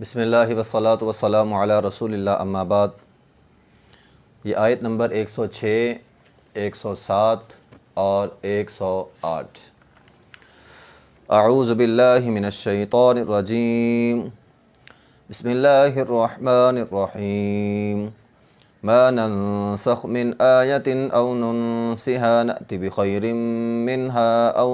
बिस्मिल्लाहि वस्सलातु वस्सलामु अला रसूलिल्लाह अम्मा बाद। ये आयत नंबर 106, 107 और 108। अऊज़ु बिल्लाहि मिनश शैतानिर रजीम। बिस्मिल्लाहिर रहमानिर रहीम। मा नंसख़ मिन आयतिन औ नुनसिहा नअति बिखैरिम मिन्हा औ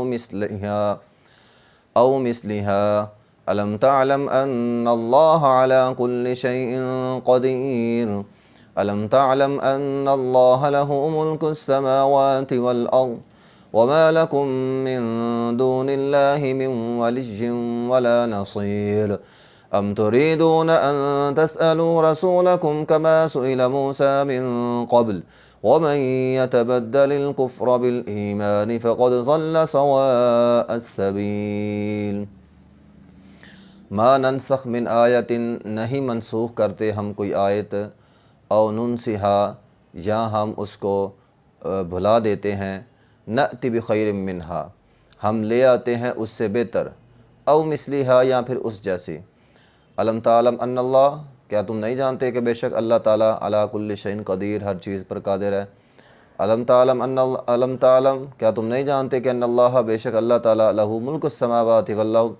मिस्लिहा अलम तअलम अन्नल्लाह अला कुल्लि शैइन क़दीर अलम तअलम अन्नल्लाह लहु मुल्कुस समावाति वल अर्द वमा लकुम मिन दूनिल्लाहि मिन वलिय्यिन वला नसीर अम तुरीदून अन तसअलू रसूलकुम कमा सुइल मूसा मिन क़ब्ल वमन यतबद्दलिल कुफ्र बिल ईमान फ़क़द ज़ल्ल सवाअस सबील। मा नंसख़ मिन आयतिन, नहीं मनसूख करते हम कोई आयत, औ नुनसिहा, या हम उसको भुला देते हैं, नअति बिखैरिम मिन्हा, हम ले आते हैं उससे बेहतर, औ मिस्लिहा, या फिर उस जैसी। अलम तालम अन्नल्लाह, क्या तुम नहीं जानते कि बेशक अल्लाह ताला अला कुल्लि शैइन क़दीर, हर चीज़ पर कादिर है। अलम तालम, क्या तुम नहीं जानते कि अन्नल्लाह, बेशक अल्लाह ताला लहू मुल्कुस समावाति वल अर्द,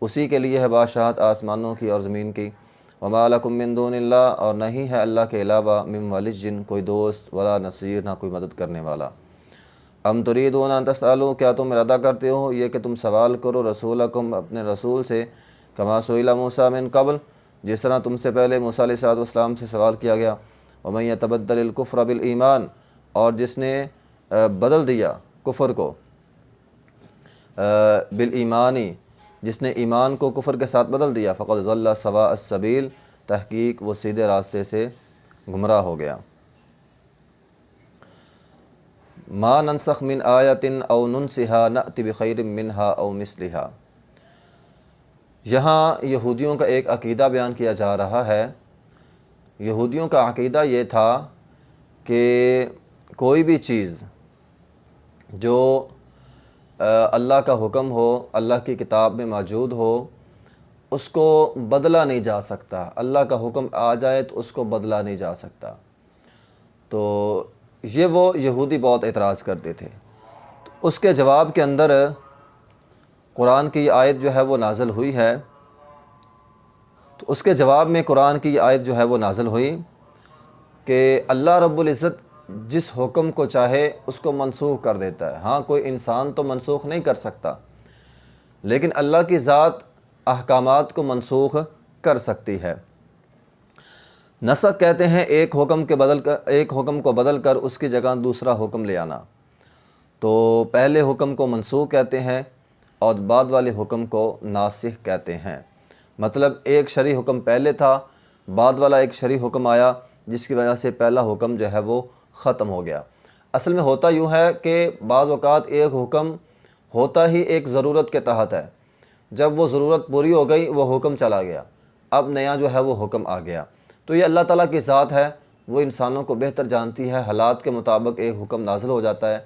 उसी के लिए है बादशाहत आसमानों की और ज़मीन की। वमा लकुम मिन दूनिल्लाह, और नहीं है अल्लाह के अलावा, मिन वलिय्यिन, कोई दोस्त, वला नसीर, ना कोई मदद करने वाला। अम तुरीदून अन तसअलू, क्या तुम इरादा करते हो ये कि तुम सवाल करो रसूलकुम, अपने रसूल से, कमा सुइला मूसा मिन क़ब्ल, जिस तरह तुमसे पहले मूसा अलैहिस्सलाम से सवाल किया गया। वमन यतबद्दलिल कुफ्र बिल ईमान, और जिसने बदल दिया कुफ़र को बिल ईमानी, जिसने ईमान को कुफ़र के साथ बदल दिया, फ़क़द ज़ल्ल सवाअस सबील, तहक़ीक़ वो सीधे रास्ते से गुमराह हो गया। मा नंसख़ मिन आयतिन औ नुनसिहा नअति बिखैरिम मिन्हा औ मिस्लिहा। यहाँ यहूदियों का एक अक़ीदा बयान किया जा रहा है। यहूदियों का अक़ीदा ये था कि कोई भी चीज़ जो अल्लाह का हुक्म हो, अल्लाह की किताब में मौजूद हो, उसको बदला नहीं जा सकता। अल्लाह का हुक्म आ जाए तो उसको बदला नहीं जा सकता। तो ये वो यहूदी बहुत एतराज़ करते थे। तो उसके जवाब के अंदर कुरान की आयत जो है वो नाज़िल हुई है। तो उसके जवाब में कुरान की आयत जो है वो नाज़िल हुई कि अल्लाह रब्बुल इज़्ज़त जिस हुक्म को चाहे उसको मनसूख कर देता है। हाँ, कोई इंसान तो मनसूख नहीं कर सकता, लेकिन अल्लाह की ज़ात अहकामात को मनसूख कर सकती है। नसख कहते हैं एक हुक्म को बदल कर उसकी जगह दूसरा हुक्म ले आना। तो पहले हुक्म को मनसूख कहते हैं और बाद वाले हुक्म को नासिख कहते हैं। मतलब एक शरई हुक्म पहले था, बाद वाला एक शरई हुक्म आया, जिसकी वजह से पहला हुक्म जो है वो ख़त्म हो गया। असल में होता यूँ है कि बाज़ औक़ात एक हुक्म होता ही एक ज़रूरत के तहत है। जब वो ज़रूरत पूरी हो गई, वो हुक्म चला गया, अब नया जो है वो हुक्म आ गया। तो ये अल्लाह ताला की ज़ात है, वो इंसानों को बेहतर जानती है। हालात के मुताबिक एक हुक्म नाज़िल हो जाता है,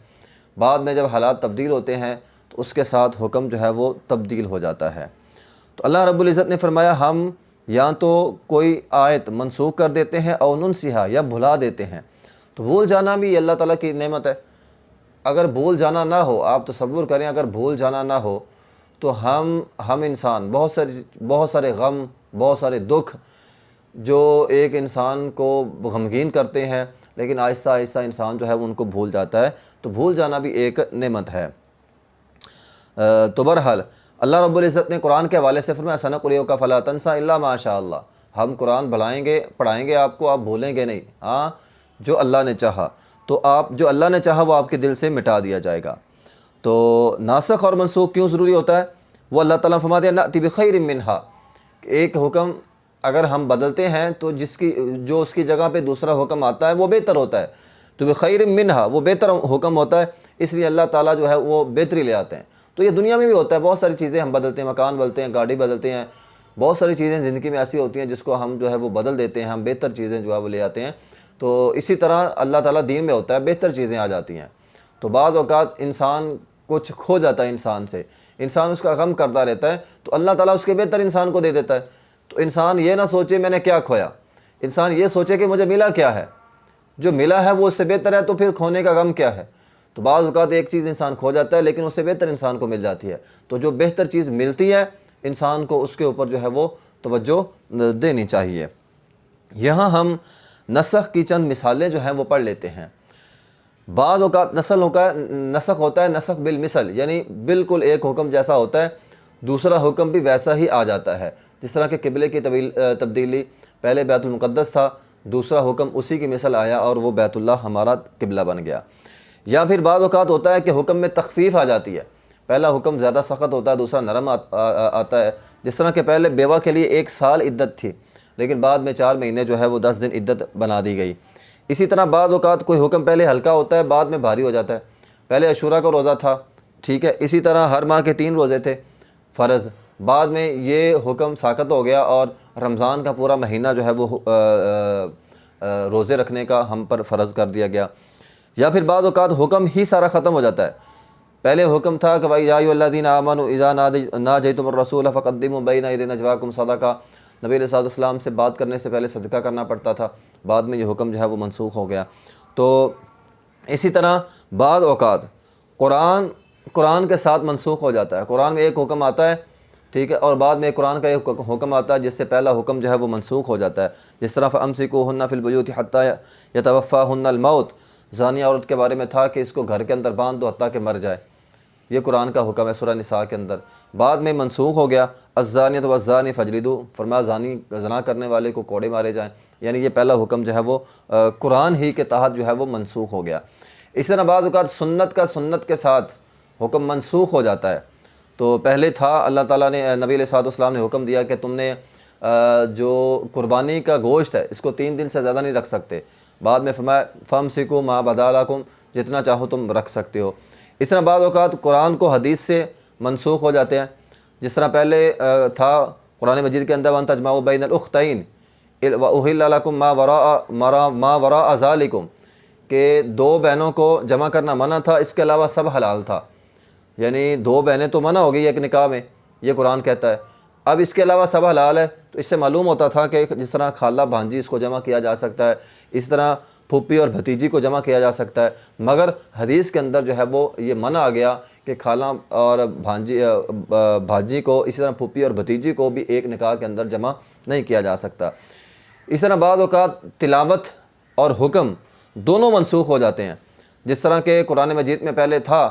बाद में जब हालात तब्दील होते हैं तो उसके साथ हुक्म जो है वो तब्दील हो जाता है। तो अल्लाह रब्बुल इज़्ज़त ने फरमाया, हम या तो कोई आयत मनसूख कर देते हैं और नुनसिहा, या भुला देते हैं। तो भूल जाना भी अल्लाह ताला की नेमत है। अगर भूल जाना ना हो, आप तसव्वुर करें, अगर भूल जाना ना हो तो हम इंसान बहुत सारे गम, बहुत सारे दुख जो एक इंसान को गमगीन करते हैं, लेकिन आहिस्ता आहिस्ता इंसान जो है वो उनको भूल जाता है। तो भूल जाना भी एक नेमत है। तो बहरहाल अल्लाह रब्बुल इज़्ज़त ने कुरान के हवाले से फरमाया, सनक़ुरिउका फ़ला तंसा इल्ला मा शा अल्लाह, हम कुरान पढ़ाएंगे आपको, आप भूलेंगे नहीं। हाँ, जो अल्लाह ने चाहा, तो आप जो अल्लाह ने चाहा वो आपके दिल से मिटा दिया जाएगा। तो नासख और मनसूख क्यों ज़रूरी होता है? वो अल्लाह ताला फरमाते हैं नअति बिखैरिम मिन्हा, एक हुक्म अगर हम बदलते हैं तो जो उसकी जगह पे दूसरा हुक्म आता है वो बेहतर होता है। तो बिखैरिम मिन्हा, वो बेहतर हुक्म होता है, इसलिए अल्लाह ताला जो है वो बेहतरी ले आते हैं। तो ये दुनिया में भी होता है, बहुत सारी चीज़ें हम बदलते हैं, मकान बदलते हैं, गाड़ी बदलते हैं, बहुत सारी चीज़ें ज़िंदगी में ऐसी होती हैं जिसको हम जो है वो बदल देते हैं, हम बेहतर चीज़ें जो है वो ले आते हैं। तो इसी तरह अल्लाह ताला दीन में होता है, बेहतर चीज़ें आ जाती हैं। तो बाज़ औक़ात इंसान कुछ खो जाता है, इंसान उसका गम करता रहता है, तो अल्लाह ताला उसके बेहतर इंसान को दे देता है। तो इंसान ये ना सोचे मैंने क्या खोया, इंसान ये सोचे कि मुझे मिला क्या है, जो मिला है वो उससे बेहतर है, तो फिर खोने का गम क्या है। तो बाज़ औक़ात एक चीज़ इंसान खो जाता है लेकिन उससे बेहतर इंसान को मिल जाती है, तो जो बेहतर चीज़ मिलती है इंसान को उसके ऊपर जो है वो तवज्जो देनी चाहिए। यहाँ हम नसख की चंद मिसालें जो हैं वो पढ़ लेते हैं। बाज़ औक़ात नसख होता है नसख बिल मिसल, यानी बिल्कुल एक हुक्म जैसा होता है दूसरा हुक्म भी वैसा ही आ जाता है। जिस तरह के क़िबले की तब्दीली, पहले बैतुल मुक़द्दस था, दूसरा हुक्म उसी की मिसल आया और वो बैतुल्लाह हमारा क़िबला बन गया। या फिर बाज़ औक़ात होता है कि हुक्म में तख़फ़ीफ़ आ जाती है, पहला हुक्म ज़्यादा सख़्त होता है, दूसरा नरम आता है। जिस तरह के पहले बेवा के लिए 1 साल इद्दत थी, लेकिन बाद में 4 महीने जो है वो 10 दिन इद्दत बना दी गई। इसी तरह बाज़ औक़ात कोई हुक्म पहले हल्का होता है बाद में भारी हो जाता है, पहले अशूरा का रोज़ा था, ठीक है, इसी तरह हर माह के 3 रोज़े थे फ़र्ज़, बाद में ये हुक्म साक़त हो गया और रमज़ान का पूरा महीना जो है वो रोज़े रखने का हम पर फ़र्ज़ कर दिया गया। या फिर बाज़ औक़ात हुक्म ही सारा ख़त्म हो जाता है, पहले हुक्म था कि भाई या अय्युहल्लज़ीना आमनू इज़ा नाजयतुमुर रसूल फ़क़द्दिमू बैना यदै नजवाकुम सदका, नबी अलैहिस्सलाम से बात करने से पहले सदका करना पड़ता था, बाद में ये हुक्म जो है वो मनसूख हो गया। तो इसी तरह बाज़ औक़ात कुरान के साथ मनसूख हो जाता है, कुरान में एक हुक्म आता है, ठीक है, और बाद में कुरान का एक हुक्म आता है जिससे पहला हुक्म जो है वो मनसूख हो जाता है। जिस तरह फ़अम्सिकूहुन्ना फ़िल बुयूति हत्ता यतवफ़्फ़ाहुन्नल मौत, ज़ानिया औरत के बारे में था कि इसको घर के अंदर बांध दो हत्ता कि मर जाए, ये कुरान का हुक्म है सूरह निसा के अंदर, बाद में मनसूख हो गया अज़्ज़ानियतु वज़्ज़ानी फ़जलिदू, फरमाया ज़ना करने वाले को कोड़े मारे जाएँ, यानी ये पहला हुक्म जो है वो कुरान ही के तहत जो है वो मनसूख हो गया। इस तरह बाज़ औक़ात सुन्नत के साथ हुक्म मनसूख हो जाता है। तो पहले था अल्लाह ताला ने नबी अलैहिस्सलाम ने हुक्म दिया कि तुमने जो कुर्बानी का गोश्त है इसको 3 दिन से ज़्यादा नहीं रख सकते, बाद में फरमाया फ़अम्सिकू मा बदालकुम, जितना चाहो तुम रख सकते हो। इस तरह बाज़ औक़ात कुरान को हदीस से मनसूख हो जाते हैं। जिस तरह पहले था कुरान मजीद के अंदर वन तजमाउ बैनल उख्तैन व उहिल्ला लकुम मा वराअ ज़ालिकुम, के 2 बहनों को जमा करना मना था, इसके अलावा सब हलाल था, यानी 2 बहनें तो मना हो गई एक निकाह में, ये कुरान कहता है, अब इसके अलावा सब हलाल है। तो इससे मालूम होता था कि जिस तरह खाला भांजी इसको जमा किया जा सकता है, इस तरह फूफी और भतीजी को जमा किया जा सकता है, मगर हदीस के अंदर जो है वो ये मना आ गया कि खाला और भांजी को, इसी तरह फूफी और भतीजी को भी एक निकाह के अंदर जमा नहीं किया जा सकता। इस तरह बाज़ औक़ात तिलावत और हुक्म दोनों मनसूख हो जाते हैं। जिस तरह के कुरान मजीद में पहले था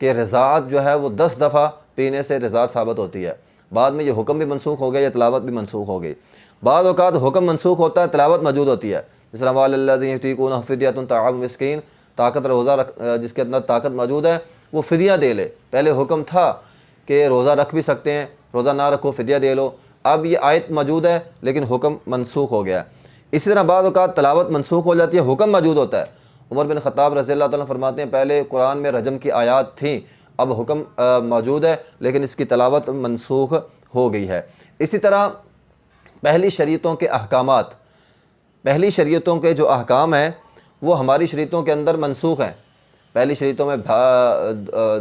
कि रज़ाअत जो है वो 10 दफ़ा पीने से रज़ाअत साबित होती है, बाद में ये हुक्म भी मनसूख हो गया या तिलावत भी मनसूख हो गई। बाज़ औक़ात हुक्म मनसूख होता है, तिलावत मौजूद होती है। जिस तरह वअलल्लज़ीना युतीक़ूनहु फ़िद्यतुन ताअमु मिस्कीन, ताकत रोज़ा जिसके अंदर ताकत मौजूद है वो फ़िदिया दे ले। पहले हुक्म था कि रोज़ा रख भी सकते हैं, रोज़ा ना रखो फ़िदिया दे लो, अब ये आयत मौजूद है लेकिन हुक्म मनसूख हो गया। इसी तरह बाज़ औक़ात तिलावत मनसूख हो जाती है, हुक्म मौजूद होता है। उमर बिन ख़त्ताब रज़ियल्लाहु ताला फरमाते हैं पहले कुरान में रजम की आयात थी, अब हुक्म मौजूद है लेकिन इसकी तिलावत मनसूख हो गई है। इसी तरह पहली शरीयतों के अहकामात, पहली शरीयतों के जो अहकाम हैं वो हमारी शरीयतों के अंदर मनसूख हैं। पहली शरीयतों में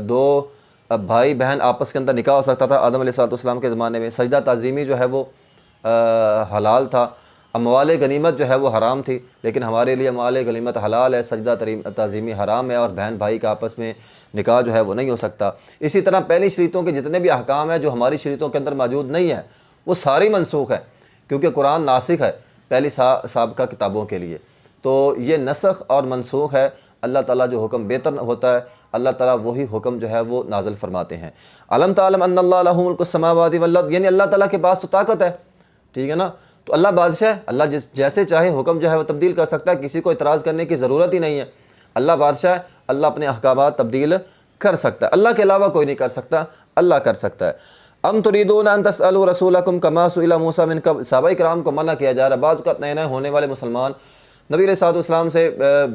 2 भाई बहन आपस के अंदर निकाह हो सकता था, आदम अलैहिस्सलाम के ज़माने में सजदा ताज़ीमी जो है वो हलाल था, अमवाल गनीमत जो है वो हराम थी, लेकिन हमारे लिए अमवाल गनीमत हलाल है, सजदा ताज़ीमी हराम है, और बहन भाई का आपस में निकाह जो है वो नहीं हो सकता। इसी तरह पहली शरीयतों के जितने भी अहकाम हैं जो हमारी शरीयतों के अंदर मौजूद नहीं है वो सारी मनसूख है, क्योंकि कुरान नासिख है पहली साबिक़ा किताबों के लिए। तो ये नसख और मनसूख है, अल्लाह ताला जो हुक्म बेहतर होता है अल्लाह ताला वही हुक्म जो है वो नाज़िल फरमाते हैं। अलम तालम अन्नल्लाह लहू मुल्कुस समावाति वल अर्द, यानी अल्लाह ताला के पास तो ताकत है, ठीक है ना, तो अल्लाह बादशाह है, अल्लाह जैसे चाहे हुक्म जो है वो तब्दील कर सकता है, किसी को इतराज़ करने की ज़रूरत ही नहीं है। अल्लाह बादशाह है, अल्लाह अपने अहकामात तब्दील कर सकता है, अल्लाह के अलावा कोई नहीं कर सकता, अल्लाह कर सकता है। अम तुरीदून अन तसअलू रसूलकुम कमा सुइला मूसा मिन क़ब्ल, सहाबा इकराम को मना किया जा रहा है। बाज़ औक़ात नए नए होने वाले मुसलमान नबी अलैहिस्सलाम से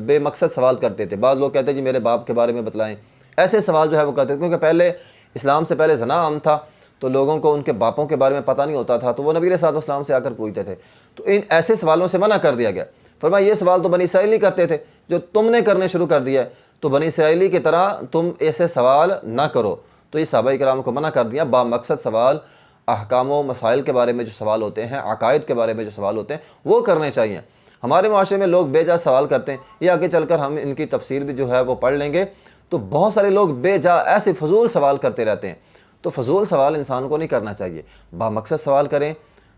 बेमकसद सवाल करते थे। बाद लोग कहते हैं जी मेरे बाप के बारे में बतलाएं, ऐसे सवाल जो है वो करते थे, क्योंकि पहले इस्लाम से पहले ज़ना आम था तो लोगों को उनके बापों के बारे में पता नहीं होता था, तो वो नबी अलैहिस्सलाम से आकर पूछते थे। तो इन ऐसे सवालों से मना कर दिया गया। फरमाया ये सवाल तो बनी इसराइली करते थे, जो तुमने करने शुरू कर दिया है, तो बनी इसराइली की तरह तुम ऐसे सवाल ना करो। तो ये सहाबा इकराम को मना कर दिया, बामकसद सवाल अहकाम व मसाइल के बारे में जो सवाल होते हैं, अकायद के बारे में जो सवाल होते हैं, वो करने चाहिए। हमारे माशरे में लोग बेजा सवाल करते हैं, ये आगे चलकर हम इनकी तफसीर भी जो है वो पढ़ लेंगे। तो बहुत सारे लोग बेजा ऐसे फजूल सवाल करते रहते हैं। तो फजूल सवाल इंसान को नहीं करना चाहिए, बामकसद सवाल करें।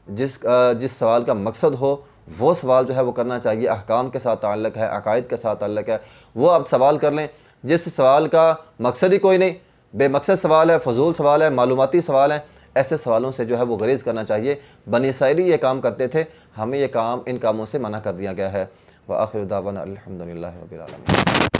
जिस सवाल का मकसद हो वो सवाल जो है वो करना चाहिए, अहकाम के साथ ताल्लुक़ है, अकायद के साथ ताल्लुक़ है, वो आप सवाल कर लें। जिस सवाल का मकसद ही कोई नहीं, बेमकसद सवाल है, फजूल सवाल है, मालूमाती सवाल है, ऐसे सवालों से जो है वो गुरेज़ करना चाहिए। बनी इसराइल ये काम करते थे, हमें ये काम इन कामों से मना कर दिया गया है। व आखिर दावाना अल्हम्दुलिल्लाहि रब्बिल आलमीन।